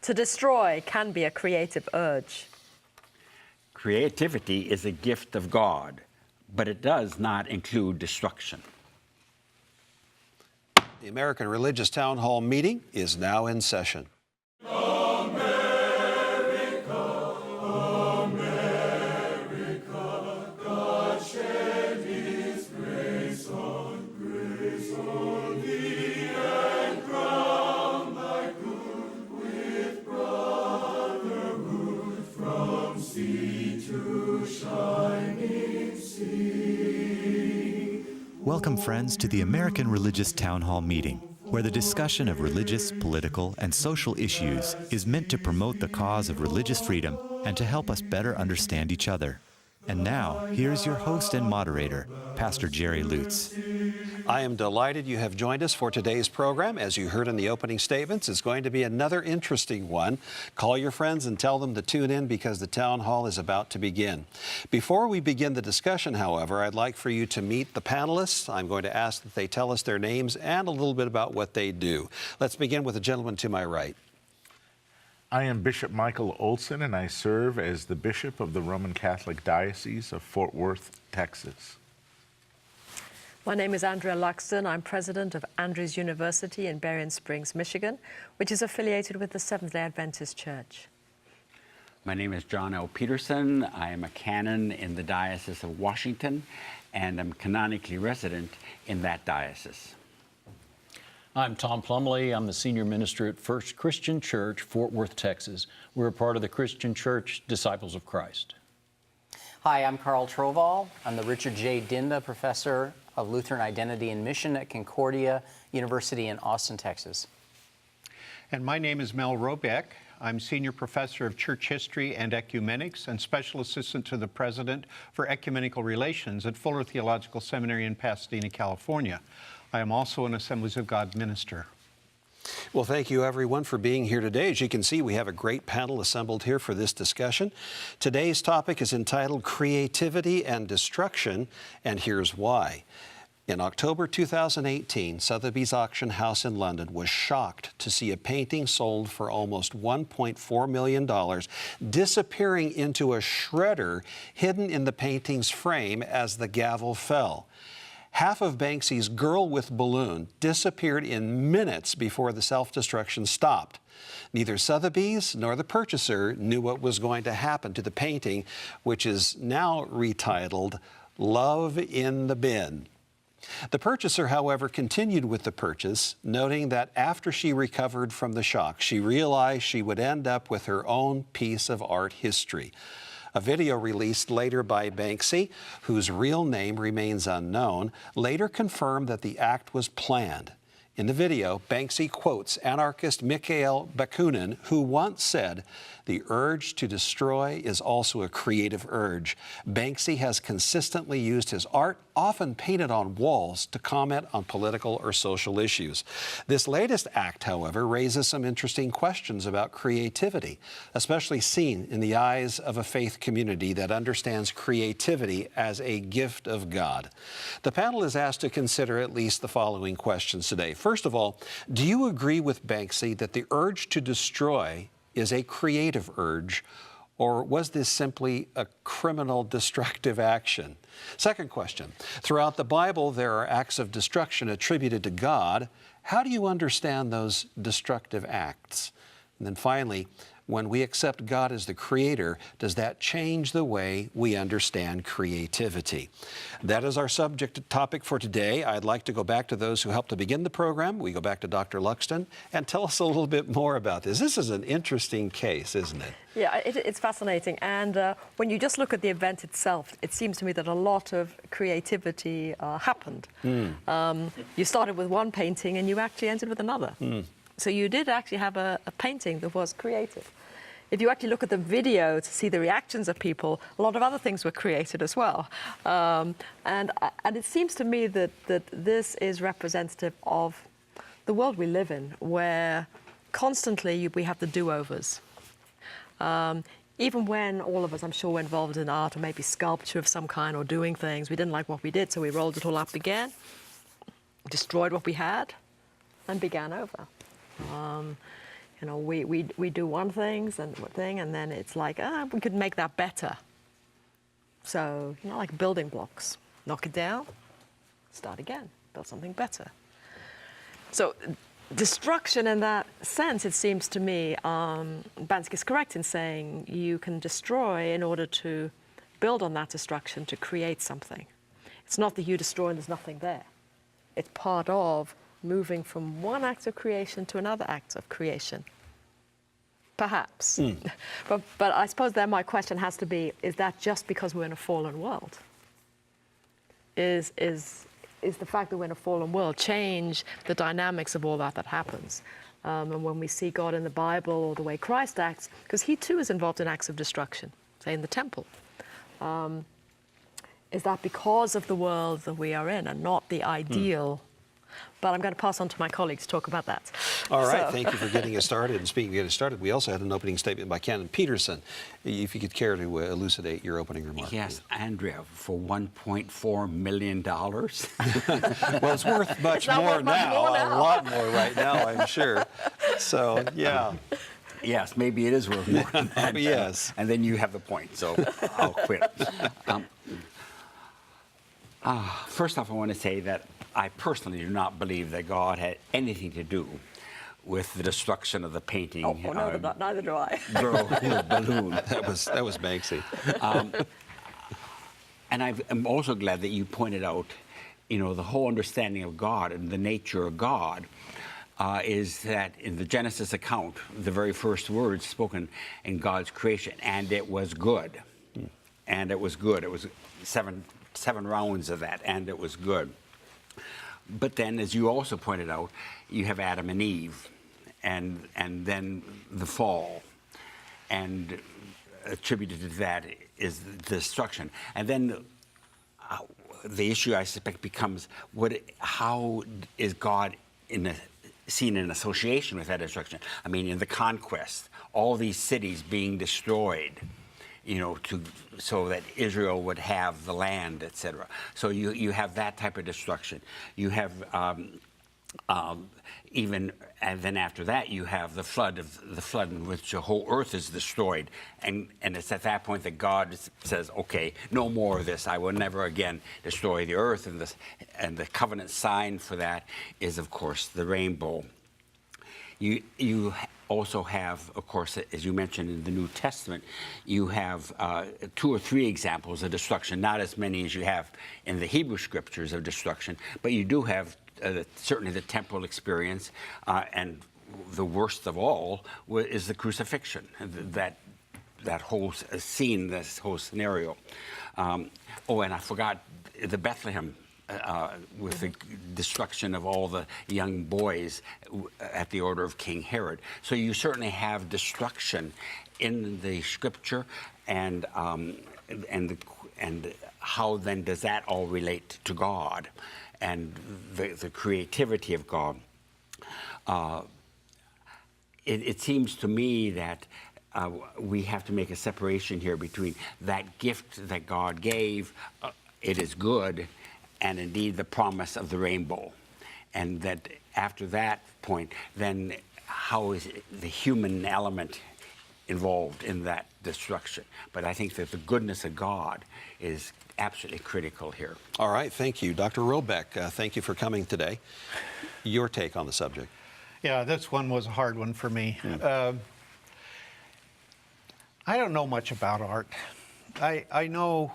To destroy can be a creative urge. Creativity is a gift of God, but it does not include destruction. The American Religious Town Hall meeting is now in session. Welcome, friends, to the American Religious Town Hall meeting, where the discussion of religious, political, and social issues is meant to promote the cause of religious freedom and to help us better understand each other. And now, here's your host and moderator, Pastor Jerry Lutz. I am delighted you have joined us for today's program. As you heard in the opening statements, it's going to be another interesting one. Call your friends and tell them to tune in because the town hall is about to begin. Before we begin the discussion, however, I'd like for you to meet the panelists. I'm going to ask that they tell us their names and a little bit about what they do. Let's begin with the gentleman to my right. I am Bishop Michael Olson, and I serve as the Bishop of the Roman Catholic Diocese of Fort Worth, Texas. My name is Andrea Luxton. I'm president of Andrews University in Berrien Springs, Michigan, which is affiliated with the Seventh-day Adventist Church. My name is John L. Peterson. I am a canon in the Diocese of Washington, and I'm canonically resident in that diocese. I'm Tom Plumley. I'm the senior minister at First Christian Church, Fort Worth, Texas. We're a part of the Christian Church Disciples of Christ. Hi, I'm Carl Trovall. I'm the Richard J. Dinda Professor of Lutheran Identity and Mission at Concordia University in Austin, Texas. And my name is Mel Robeck. I'm Senior Professor of Church History and Ecumenics and Special Assistant to the President for Ecumenical Relations at Fuller Theological Seminary in Pasadena, California. I am also an Assemblies of God minister. Well, thank you, everyone, for being here today. As you can see, we have a great panel assembled here for this discussion. Today's topic is entitled Creativity and Destruction, and here's why. In October 2018, Sotheby's Auction House in London was shocked to see a painting sold for almost $1.4 million disappearing into a shredder hidden in the painting's frame as the gavel fell. Half of Banksy's Girl with Balloon disappeared in minutes before the self-destruction stopped. Neither Sotheby's nor the purchaser knew what was going to happen to the painting, which is now retitled Love in the Bin. The purchaser, however, continued with the purchase, noting that after she recovered from the shock, she realized she would end up with her own piece of art history. A video released later by Banksy, whose real name remains unknown, later confirmed that the act was planned. In the video, Banksy quotes anarchist Mikhail Bakunin, who once said, "The urge to destroy is also a creative urge." Banksy has consistently used his art, often painted on walls, to comment on political or social issues. This latest act, however, raises some interesting questions about creativity, especially seen in the eyes of a faith community that understands creativity as a gift of God. The panel is asked to consider at least the following questions today. First of all, do you agree with Banksy that the urge to destroy is a creative urge, or was this simply a criminal destructive action? Second question, throughout the Bible there are acts of destruction attributed to God. How do you understand those destructive acts? And then finally, when we accept God as the creator, does that change the way we understand creativity? That is our subject topic for today. I'd like to go back to those who helped to begin the program. We go back to Dr. Luxton and tell us a little bit more about this. This is an interesting case, isn't it? Yeah, it's fascinating. And when you just look at the event itself, it seems to me that a lot of creativity happened. You started with one painting and you actually ended with another. So you did actually have a painting that was creative. If you actually look at the video to see the reactions of people, a lot of other things were created as well. And it seems to me that this is representative of the world we live in, where constantly we have the do-overs. Even when all of us, I'm sure, were involved in art or maybe sculpture of some kind or doing things, we didn't like what we did, so we rolled it all up again, destroyed what we had, and began over. You know, we do one thing, and then it's like, we could make that better. So, you know, like building blocks. Knock it down, start again, build something better. So destruction in that sense, it seems to me, Banski is correct in saying you can destroy in order to build on that destruction to create something. It's not that you destroy and there's nothing there. It's part of moving from one act of creation to another act of creation. Perhaps. But I suppose then my question has to be, is that just because we're in a fallen world? Is the fact that we're in a fallen world change the dynamics of all that happens? And when we see God in the Bible or the way Christ acts, because he too is involved in acts of destruction, say in the temple, is that because of the world that we are in and not the ideal? But I'm going to pass on to my colleagues to talk about that. All right, thank you for getting us started. And speaking of getting started, we also had an opening statement by Canon Peterson. If you could care to elucidate your opening remark. Yes, Andrea, for $1.4 million. Well, it's worth much more now, a lot more right now, I'm sure. So, yeah. Yes, maybe it is worth more than that. Yes. And then you have the point, so I'll quit. First off, I want to say that I personally do not believe that God had anything to do with the destruction of the painting. Oh, no, neither do I. Girl Balloon. That was Banksy. And I'm also glad that you pointed out, you know, the whole understanding of God and the nature of God is that in the Genesis account, the very first words spoken in God's creation, and it was good. And it was good. It was seven rounds of that, and it was good. But then, as you also pointed out, you have Adam and Eve, and then the fall, and attributed to that is the destruction. And then the issue, I suspect, becomes how is God seen in association with that destruction? I mean, in the conquest, all these cities being destroyed, you know, so that Israel would have the land, etc. So you have that type of destruction. You have even, and then after that, you have the flood in which the whole earth is destroyed, and it's at that point that God says, okay, no more of this. I will never again destroy the earth, and the covenant sign for that is, of course, the rainbow. You also have, of course, as you mentioned in the New Testament, you have 2 or 3 examples of destruction, not as many as you have in the Hebrew scriptures of destruction, but you do have certainly the temporal experience, and the worst of all is the crucifixion, that whole scene, this whole scenario. And I forgot the Bethlehem, with the destruction of all the young boys at the order of King Herod. So you certainly have destruction in the scripture, and how then does that all relate to God and the creativity of God? It seems to me that we have to make a separation here between that gift that God gave, it is good, and indeed the promise of the rainbow. And that after that point, then how is the human element involved in that destruction? But I think that the goodness of God is absolutely critical here. All right, thank you. Dr. Robeck, thank you for coming today. Your take on the subject. Yeah, this one was a hard one for me. I don't know much about art. I know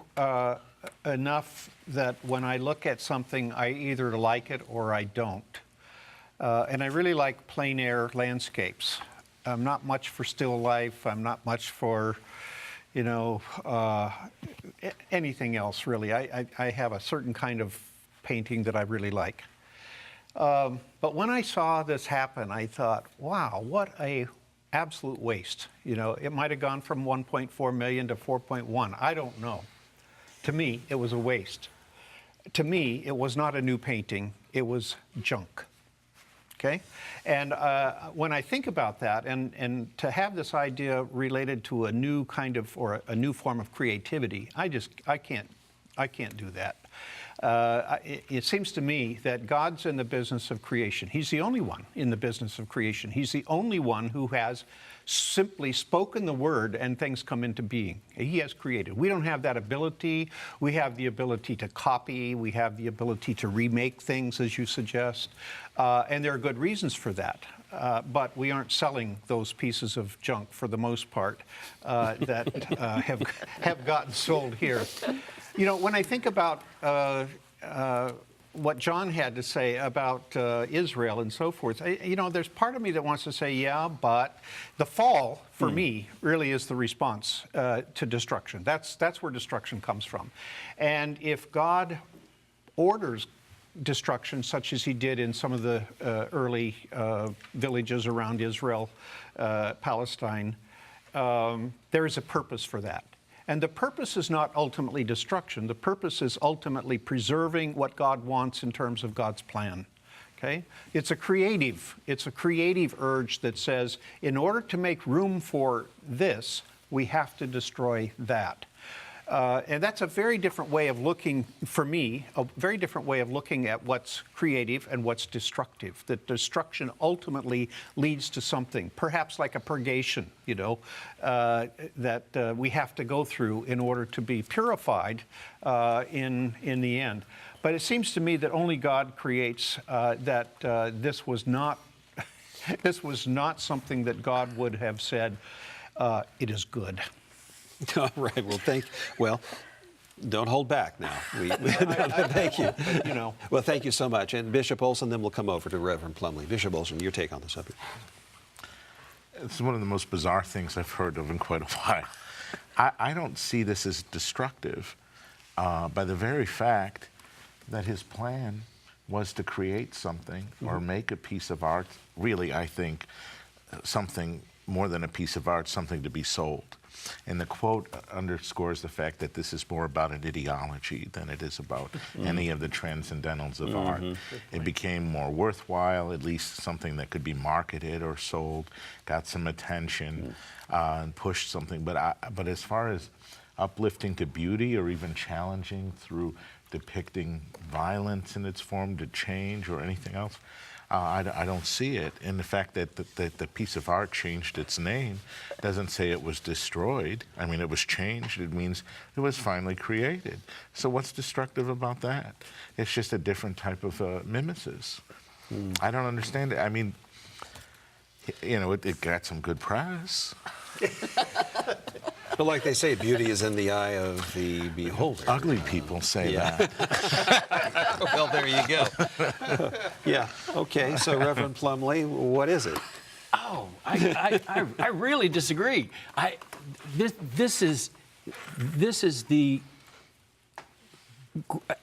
enough that when I look at something, I either like it or I don't. And I really like plein air landscapes. I'm not much for still life. I'm not much for, you know, anything else really. I have a certain kind of painting that I really like. But when I saw this happen, I thought, wow, what a absolute waste. You know, it might have gone from 1.4 million to 4.1. I don't know. To me, it was a waste. To me, it was not a new painting. It was junk. Okay? And when I think about that, and to have this idea related to a new kind of, or a new form of creativity, I can't do that. It seems to me that God's in the business of creation. He's the only one in the business of creation. He's the only one who has simply spoken the word and things come into being. He has created. We don't have that ability. We have the ability to copy. We have the ability to remake things, as you suggest. And there are good reasons for that. But we aren't selling those pieces of junk for the most part that have gotten sold here. You know, when I think about what John had to say about Israel and so forth, you know, there's part of me that wants to say, yeah, but the fall, for me, really is the response to destruction. That's where destruction comes from. And if God orders destruction, such as he did in some of the early villages around Israel, Palestine, there is a purpose for that. And the purpose is not ultimately destruction. The purpose is ultimately preserving what God wants in terms of God's plan. Okay? It's a creative urge that says, in order to make room for this, we have to destroy that. And that's a very different way of looking, for me, a very different way of looking at what's creative and what's destructive. That destruction ultimately leads to something, perhaps like a purgation, you know, that we have to go through in order to be purified in the end. But it seems to me that only God creates that this was not this was not something that God would have said, it is good. All right. Well, don't hold back now. Thank you. You know. Well, thank you so much. And Bishop Olson, then we'll come over to Reverend Plumley. Bishop Olson, your take on the subject. It's one of the most bizarre things I've heard of in quite a while. I don't see this as destructive by the very fact that his plan was to create something or make a piece of art. Really, I think something more than a piece of art, something to be sold. And the quote underscores the fact that this is more about an ideology than it is about any of the transcendentals of art. It became more worthwhile, at least something that could be marketed or sold, got some attention, and pushed something. But as far as uplifting to beauty or even challenging through depicting violence in its form to change or anything else, I don't see it. And the fact that the piece of art changed its name doesn't say it was destroyed. I mean, it was changed. It means it was finally created. So what's destructive about that? It's just a different type of mimesis. I don't understand it. I mean, you know, it got some good press. But like they say, beauty is in the eye of the beholder. Ugly people say that. Well, there you go. Yeah. Okay. So, Reverend Plumley, what is it? Oh, I really disagree. This is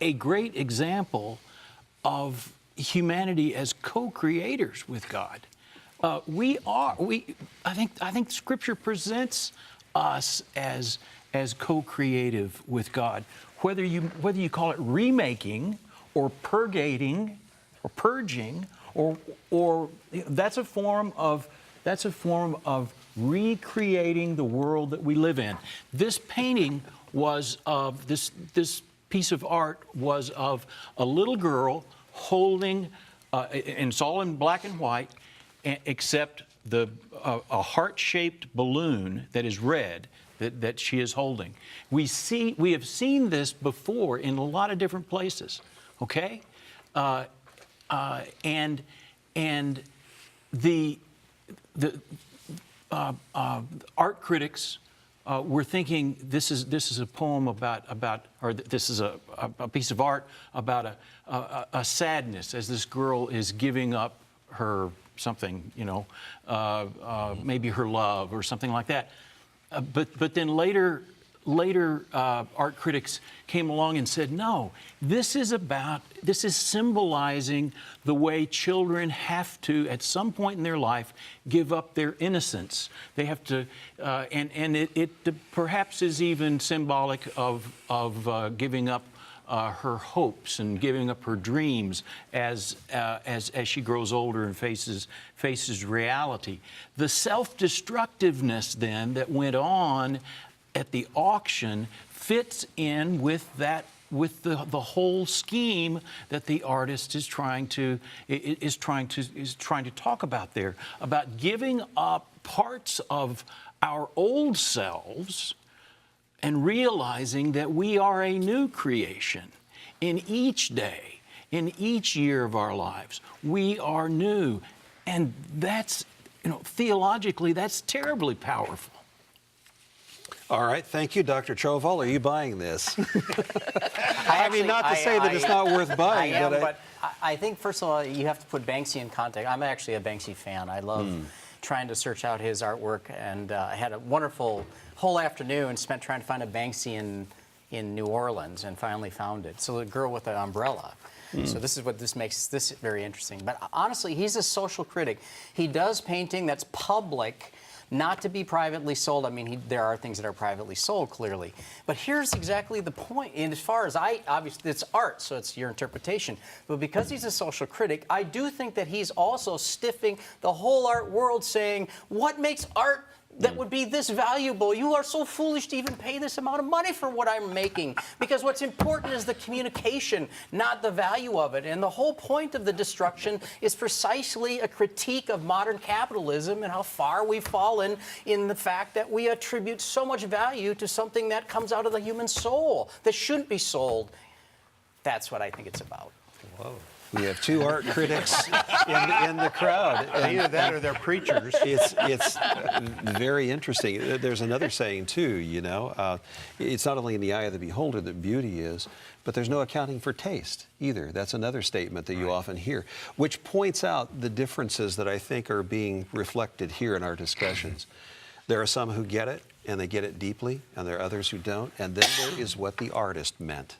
a great example of humanity as co-creators with God. I think Scripture presents us as co-creative with God. Whether you call it remaking or purgating or purging or that's a form of recreating the world that we live in. This painting was of this piece of art was of a little girl holding, and it's all in black and white, except a heart-shaped balloon that is red that she is holding. We have seen this before in a lot of different places. Okay, and the art critics were thinking this is a poem about or this is a piece of art about a sadness as this girl is giving up her something, you know, maybe her love or something like that. But then later art critics came along and said, no, this is symbolizing the way children have to, at some point in their life, give up their innocence. They have to, and it perhaps is even symbolic of giving up her hopes and giving up her dreams as she grows older and faces reality. The self-destructiveness then that went on at the auction fits in with that with the whole scheme that the artist is trying to talk about there, about giving up parts of our old selves and realizing that we are a new creation. In each day, in each year of our lives, we are new. And that's, theologically, that's terribly powerful. All right, thank you, Dr. Troval. Are you buying this? I mean, not to say that it's not worth buying. I am, but I think, first of all, you have to put Banksy in context. I'm actually a Banksy fan. I love trying to search out his artwork, and I had a wonderful whole afternoon spent trying to find a Banksy in New Orleans, and finally found it. So the girl with the umbrella. So this is what makes this very interesting. But honestly, he's a social critic. He does painting that's public, not to be privately sold. I mean, there are things that are privately sold, clearly. But here's exactly the point. And as far as obviously, it's art, so it's your interpretation. But because he's a social critic, I do think that he's also stiffing the whole art world, saying, what makes art that would be this valuable? You are so foolish to even pay this amount of money for what I'm making. Because what's important is the communication, not the value of it. And the whole point of The Destruction is precisely a critique of modern capitalism and how far we've fallen in the fact that we attribute so much value to something that comes out of the human soul, that shouldn't be sold. That's what I think it's about. Whoa. We have two art critics in the crowd. Either that or they're preachers. It's very interesting. There's another saying, too, it's not only in the eye of the beholder that beauty is, but there's no accounting for taste either. That's another statement that you often hear, which points out the differences that I think are being reflected here in our discussions. There are some who get it, and they get it deeply, and there are others who don't, and then there is what the artist meant.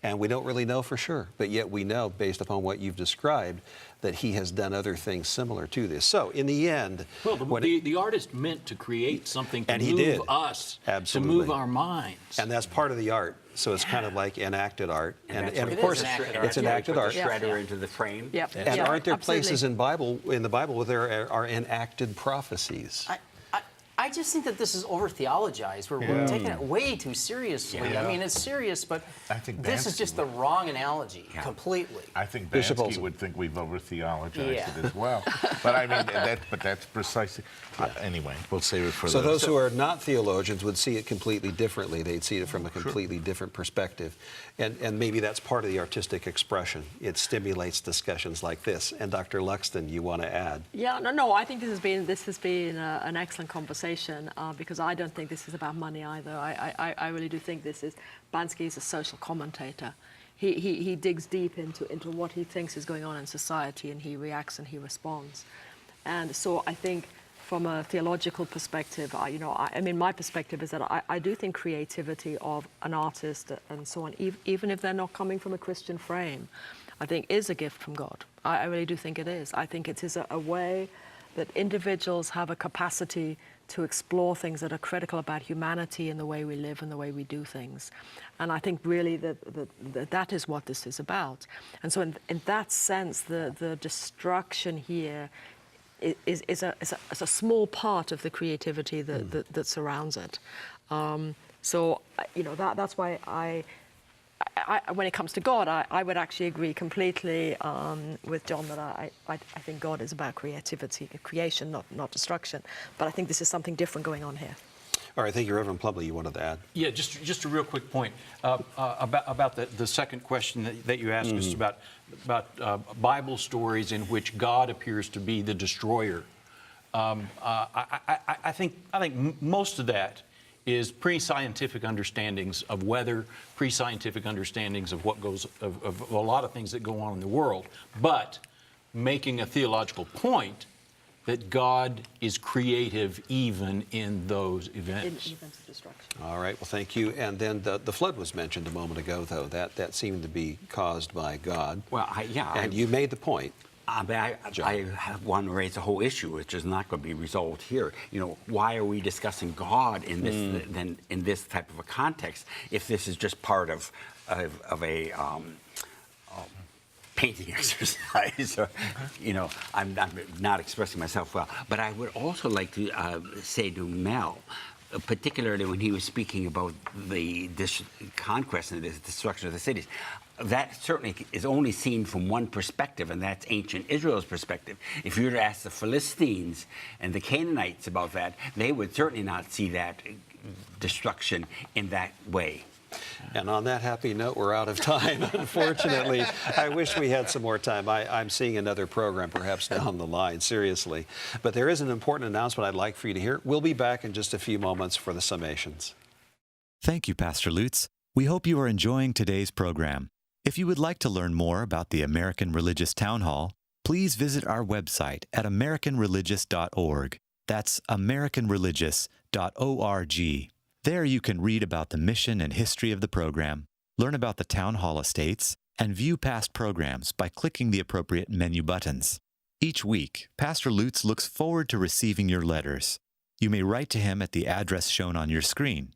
And we don't really know for sure, but yet we know, based upon what you've described, that he has done other things similar to this. So, in the end... Well, the artist meant to create something to move us, Absolutely. to move our minds. And that's part of the art. So it's kind of like enacted art. And of course, it's enacted art. The shredder into the frame. Yep. And aren't there absolutely. places in the Bible where there are enacted prophecies? I just think that this is over-theologized. We're taking it way too seriously. Yeah. I mean, it's serious, but I think this is Bansky just the wrong analogy, completely. I think Bishop Bansky Olson. would think we've over-theologized Yeah. it as well. But I mean, that's precisely... anyway, we'll save it for So those who are not theologians would see it completely differently. They'd see it from a completely different perspective. And maybe that's part of the artistic expression. It stimulates discussions like this. And Dr. Luxton, you want to add? Yeah, no, I think this has been an excellent conversation because I don't think this is about money either. I really do think Banksy is a social commentator. He digs deep into what he thinks is going on in society, and he reacts and he responds. And so I think from a theological perspective, I mean, my perspective is that I do think creativity of an artist and so on, even if they're not coming from a Christian frame, I think is a gift from God. I really do think it is. I think it is a way that individuals have a capacity to explore things that are critical about humanity and the way we live and the way we do things. And I think really that is what this is about. And so in that sense, the destruction here is a small part of the creativity that surrounds it. So that's why when it comes to God, I would actually agree completely with John that I think God is about creativity, creation, not destruction. But I think this is something different going on here. All right, thank you, Reverend Plumley. You wanted to add? Yeah, just a real quick point about the second question that you asked us about Bible stories in which God appears to be the destroyer. I think most of that is pre-scientific understandings of weather, pre-scientific understandings of what goes of a lot of things that go on in the world, but making a theological point that God is creative even in those events. In events of destruction. All right, well, thank you. And then the flood was mentioned a moment ago, though. That seemed to be caused by God. Well, And you made the point. But I want to raise a whole issue, which is not going to be resolved here. Why are we discussing God in this type of a context if this is just part of a painting exercise? Or, I'm not expressing myself well. But I would also like to say to Mel, particularly when he was speaking about the conquest and the destruction of the cities. That certainly is only seen from one perspective, and that's ancient Israel's perspective. If you were to ask the Philistines and the Canaanites about that, they would certainly not see that destruction in that way. And on that happy note, we're out of time, unfortunately. I wish we had some more time. I'm seeing another program perhaps down the line, seriously. But there is an important announcement I'd like for you to hear. We'll be back in just a few moments for the summations. Thank you, Pastor Lutz. We hope you are enjoying today's program. If you would like to learn more about the American Religious Town Hall, please visit our website at americanreligious.org. That's americanreligious.org. There you can read about the mission and history of the program, learn about the Town Hall estates, and view past programs by clicking the appropriate menu buttons. Each week, Pastor Lutz looks forward to receiving your letters. You may write to him at the address shown on your screen.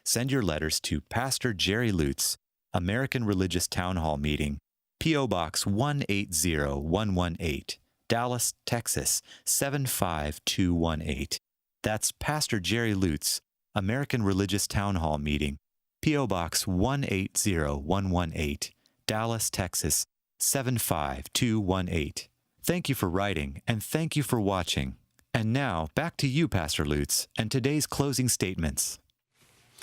Send your letters to Pastor Jerry Lutz, American Religious Town Hall Meeting, P.O. Box 180118, Dallas, Texas 75218. That's Pastor Jerry Lutz, American Religious Town Hall Meeting, P.O. Box 180118, Dallas, Texas 75218. Thank you for writing, and thank you for watching. And now, back to you, Pastor Lutz, and today's closing statements.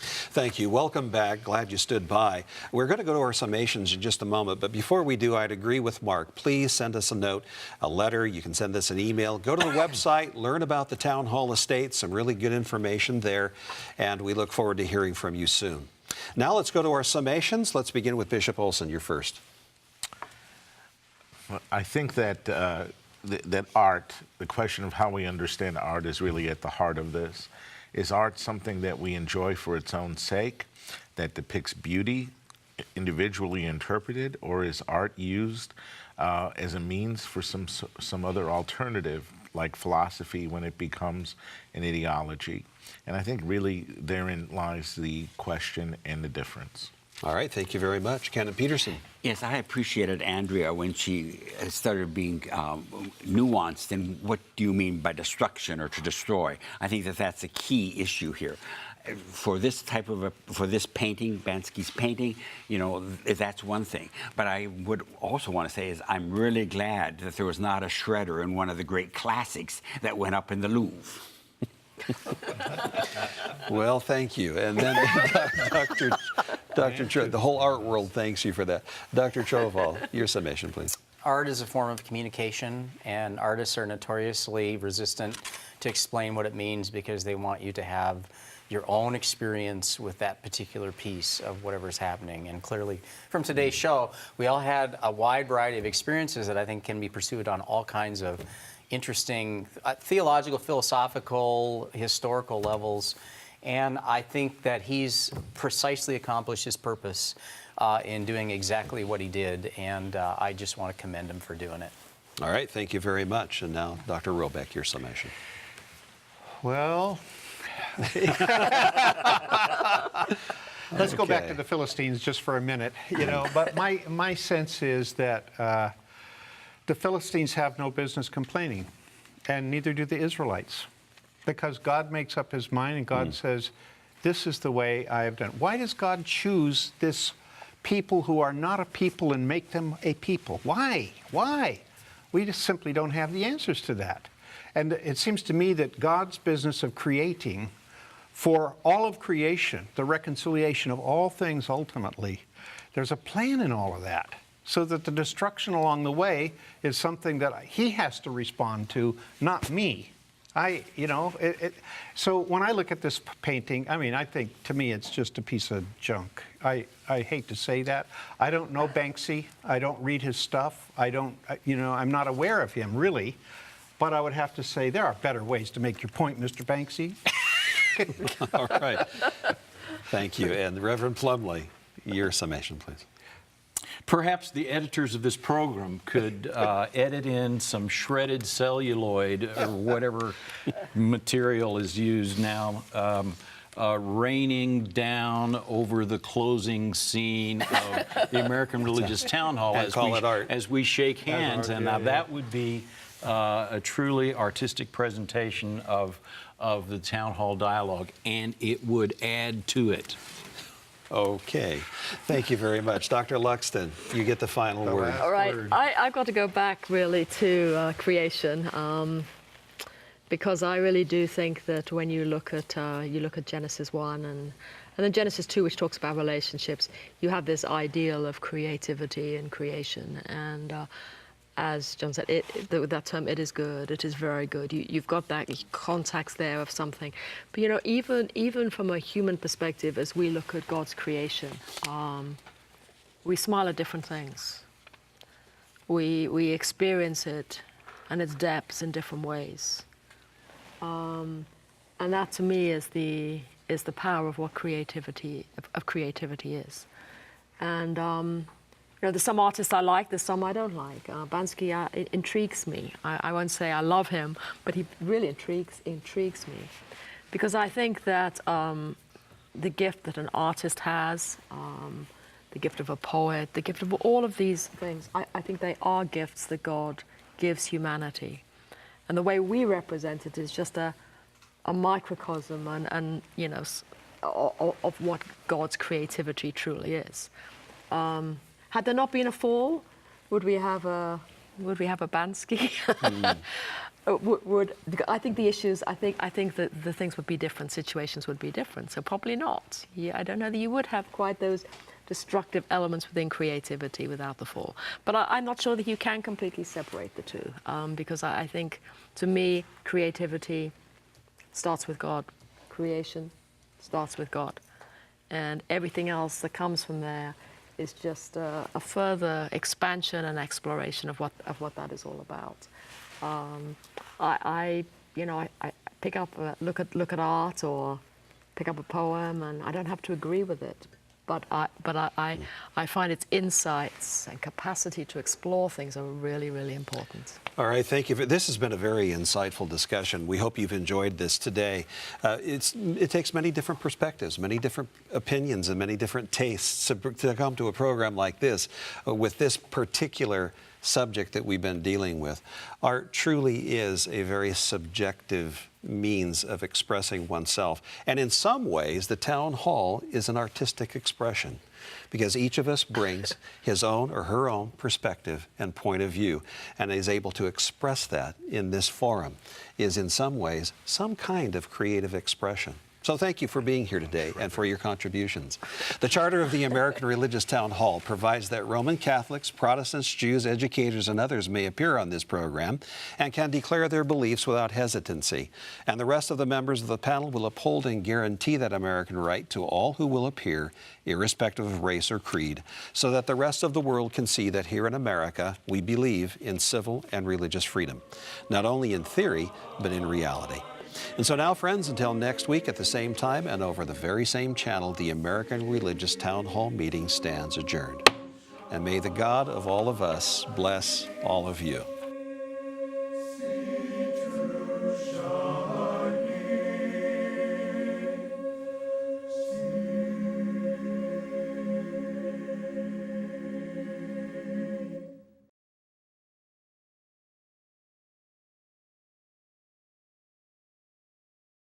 Thank you. Welcome back. Glad you stood by. We're going to go to our summations in just a moment, but before we do, I'd agree with Mark. Please send us a note, a letter. You can send us an email. Go to the website, learn about the Town Hall Estate, some really good information there, and we look forward to hearing from you soon. Now let's go to our summations. Let's begin with Bishop Olson. You're first. Well, I think that that art, the question of how we understand art, is really at the heart of this. Is art something that we enjoy for its own sake, that depicts beauty individually interpreted, or is art used as a means for some other alternative, like philosophy, when it becomes an ideology? And I think really therein lies the question and the difference. All right, thank you very much. Kenneth Peterson. Yes, I appreciated Andrea when she started being nuanced in what do you mean by destruction or to destroy. I think that that's a key issue here. For this type of for this painting, Banksky's painting, you know, that's one thing. But I would also want to say is I'm really glad that there was not a shredder in one of the great classics that went up in the Louvre. Well, thank you. And then Dr. the whole art world thanks you for that. Dr. Choval, your summation, please. Art is a form of communication, and artists are notoriously resistant to explain what it means because they want you to have your own experience with that particular piece of whatever's happening. And clearly, from today's show, we all had a wide variety of experiences that I think can be pursued on all kinds of interesting theological, philosophical, historical levels. And I think that he's precisely accomplished his purpose in doing exactly what he did. And I just want to commend him for doing it. All right, thank you very much. And now, Dr. Robeck, your summation. Well, let's go back to the Philistines just for a minute. You know, but my sense is that the Philistines have no business complaining, and neither do the Israelites, because God makes up his mind and God says, this is the way I have done. Why does God choose this people who are not a people and make them a people? Why? Why? We just simply don't have the answers to that. And it seems to me that God's business of creating for all of creation, the reconciliation of all things ultimately, there's a plan in all of that, so that the destruction along the way is something that he has to respond to, not me. So when I look at this painting, I mean, I think to me it's just a piece of junk. I hate to say that. I don't know Banksy. I don't read his stuff. I'm not aware of him really. But I would have to say there are better ways to make your point, Mr. Banksy. All right. Thank you. And Reverend Plumley, your summation, please. Perhaps the editors of this program could edit in some shredded celluloid or whatever material is used now, raining down over the closing scene of the American Religious Town Hall as we shake hands. And that would be a truly artistic presentation of the town hall dialogue, and it would add to it. Okay. Thank you very much. Dr. Luxton, you get the final word. All right, I've got to go back really to creation, because I really do think that when you look at Genesis 1 and then Genesis 2, which talks about relationships, you have this ideal of creativity and creation. And as John said, that term, it is good, it is very good. You've got that context there of something. But, you know, even from a human perspective, as we look at God's creation, we smile at different things. We experience it and its depths in different ways. And that, to me, is the power of what creativity is. And you know, there's some artists I like, there's some I don't like. Banksy intrigues me. I won't say I love him, but he really intrigues me, because I think that the gift that an artist has, the gift of a poet, the gift of all of these things, I think they are gifts that God gives humanity. And the way we represent it is just a microcosm and you know, of what God's creativity truly is. Had there not been a fall, would we have a Banksy? I think the issues, I think that the things would be different, situations would be different. So probably not. Yeah, I don't know that you would have quite those destructive elements within creativity without the fall. But I'm not sure that you can completely separate the two, because I think, to me, creativity starts with God. Creation starts with God. And everything else that comes from there is just a further expansion and exploration of what that is all about. I pick up, look at art or pick up a poem, and I don't have to agree with it, but I find its insights and capacity to explore things are really, really important. All right, thank you. This has been a very insightful discussion. We hope you've enjoyed this today. It takes many different perspectives, many different opinions, and many different tastes to come to a program like this with this particular subject that we've been dealing with. Art truly is a very subjective means of expressing oneself. And in some ways, the town hall is an artistic expression, because each of us brings his own or her own perspective and point of view, and is able to express that in this forum, is in some ways some kind of creative expression. So thank you for being here today and for your contributions. The Charter of the American Religious Town Hall provides that Roman Catholics, Protestants, Jews, educators, and others may appear on this program and can declare their beliefs without hesitancy. And the rest of the members of the panel will uphold and guarantee that American right to all who will appear, irrespective of race or creed, so that the rest of the world can see that here in America we believe in civil and religious freedom, not only in theory, but in reality. And so now, friends, until next week at the same time and over the very same channel, the American Religious Town Hall meeting stands adjourned. And may the God of all of us bless all of you.